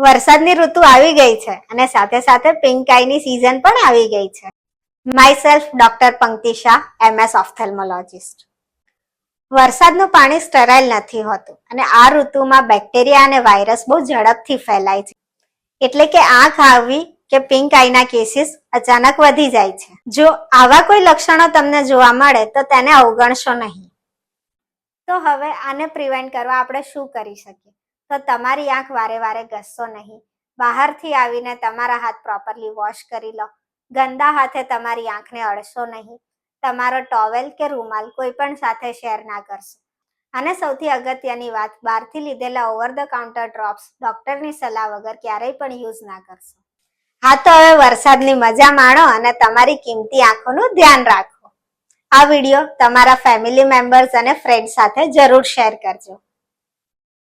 વરસાદની ઋતુ આવી ગઈ છે અને સાથે સાથે પિંક આઈની સીઝન પણ આવી ગઈ છે. માય સેલ્ફ ડોક્ટર પંક્તિ શાહ, MS ઓફથેલ્મોલોજીસ્ટ. વરસાદનું પાણી સ્ટરાઇલ નથી હોતું અને આ ઋતુમાં બેક્ટેરિયા અને વાયરસ બહુ ઝડપથી ફેલાય છે. એટલે કે આંખ આવી કે પિંક આઈના કેસીસ અચાનક વધી જાય છે. જો આવા કોઈ લક્ષણો તમને જોવા મળે તો તેને અવગણશો નહીં. તો હવે આને પ્રિવેન્ટ કરવા આપણે શું કરી શકીએ? તો તમારી આંખ વારે વારે ઘસશો નહીં. બહારથી આવીને તમારા હાથ પ્રોપરલી વોશ કરી લો. ગંદા હાથે તમારી આંખને અડશો નહીં. તમારો ટોવેલ કે રૂમાલ કોઈ પણ સાથે શેર ના કરશો. અને સૌથી અગત્યની વાત, બહારથી લીધેલા ઓવર ધ કાઉન્ટર ડ્રોપ્સ ડોક્ટરની સલાહ વગર ક્યારેય પણ યુઝ ના કરશો. હા, તો હવે વરસાદની મજા માણો અને તમારી કિંમતી આંખોનું ધ્યાન રાખો. આ વિડીયો તમારા ફેમિલી મેમ્બર્સ અને ફ્રેન્ડ સાથે જરૂર શેર કરજો.